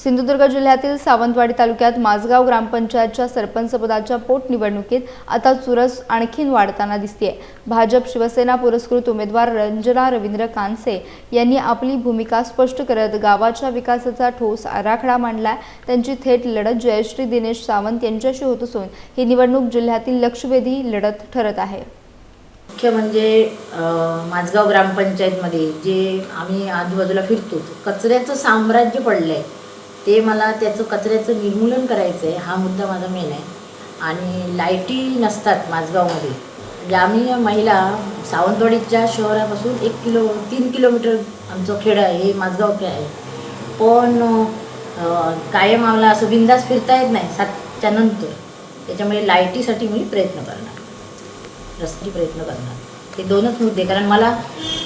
सिंधुदुर्ग जिल्ह्यातील सावंतवाडी तालुक्यात माझगाव ग्रामपंचायतच्या सरपंचपदाच्या पोटनिवडणुकीत आता चुरस आणखीन वाढताना दिसतेय। भाजप शिवसेना पुरस्कृत उमेदवार रंजना रवींद्र कानसे यांनी आपली भूमिका स्पष्ट करत गावाच्या विकासाचा ठोस आराखडा मांडलाय। त्यांची थेट लढत जयश्री दिनेश सावंत यांच्याशी होत असून ही निवडणूक जिल्ह्यातील लक्षवेधी लढत ठरत आहे। मुख्य म्हणजे माझगाव ग्रामपंचायतमध्ये जे आम्ही आजूबाजूला फिरतो कचऱ्याचं साम्राज्य पडलंय, ते मला त्याचं कचऱ्याचं निर्मूलन करायचं आहे, हा मुद्दा माझा मेन आहे। आणि लाईटी नसतात माझगावमध्ये, म्हणजे आम्ही महिला सावंतवाडीच्या शहरापासून 3 किलोमीटर आमचं खेड आहे, हे माझगाव आहे। पण कायम आम्हाला असं बिंदास फिरता येत नाही 7च्या नंतर, त्याच्यामुळे लाईटीसाठी मी प्रयत्न करणार, रस्ती प्रयत्न करणार। हे दोनच मुद्दे, कारण मला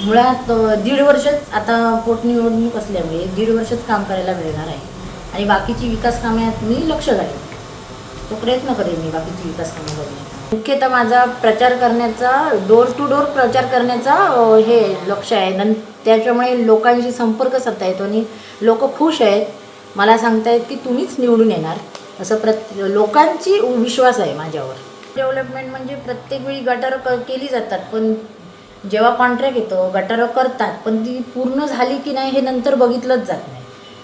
मुळात 1.5 वर्षच आता पोटनिवडणूक असल्यामुळे 1.5 वर्षच काम करायला मिळणार आहे आणि बाकीची विकास कामात मी लक्ष घालेन, तो प्रयत्न करेन मी बाकीची विकास कामं करण्याचा। मुख्यतः माझा प्रचार करण्याचा, डोर टू डोर प्रचार करण्याचा हे लक्ष आहे। त्याच्यामुळे लोकांशी संपर्क साधता येतो आणि लोक खुश आहेत, मला सांगतायत की तुम्हीच निवडून येणार, असं लोकांची विश्वास आहे माझ्यावर। डेव्हलपमेंट म्हणजे प्रत्येक वेळी गटारं केली जातात, पण जेव्हा कॉन्ट्रॅक्ट येतो गटारं करतात, पण ती पूर्ण झाली की नाही हे नंतर बघितलंच जात नाही।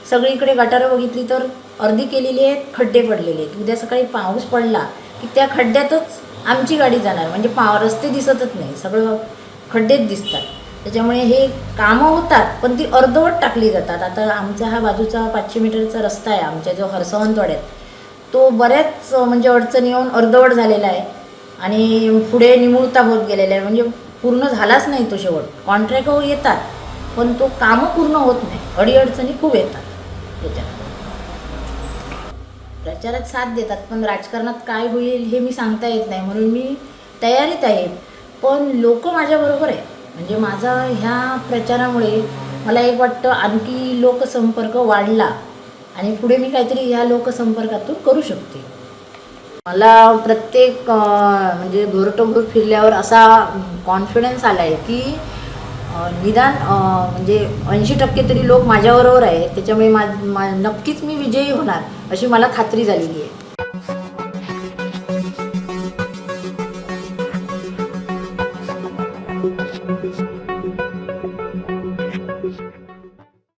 सगळीकडे गटारं बघितली तर अर्धी केलेली आहेत, खड्डे पडलेले आहेत। उद्या सकाळी पाऊस पडला की त्या खड्ड्यातच आमची गाडी जाणार, म्हणजे रस्ते दिसतच नाही, सगळं खड्डेच दिसतात। त्याच्यामुळे हे कामं होतात पण ती अर्धवट टाकली जातात। आता आमचा हा बाजूचा 500 मीटरचा रस्ता आहे आमच्या जो हरसवंतवाड्यात, तो बऱ्याच म्हणजे अडचणी येऊन अर्धवट झालेला आहे आणि पुढे निमुळता होत गेलेला आहे, म्हणजे पूर्ण झालाच नाही तो शेवट। कॉन्ट्रॅक्ट येतात पण तो कामं पूर्ण होत नाही, अडीअडचणी खूप येतात त्याच्यात। प्रचारात साथ देतात पण राजकारणात काय होईल हे मी सांगता येत नाही, म्हणून मी तयारीत आहे। पण लोक माझ्याबरोबर आहे, म्हणजे माझा ह्या प्रचारामुळे मला एक वाटतं आणखी लोकसंपर्क वाढला आणि पुढे मी काहीतरी ह्या लोकसंपर्कातून करू शकते। मला प्रत्येक म्हणजे घर टू घर फिरल्यावर असा कॉन्फिडन्स आला आहे की निदान म्हणजे 80% तरी लोक माझ्याबरोबर आहे, त्याच्यामुळे नक्कीच मी विजयी होणार अशी मला खात्री झालेली आहे।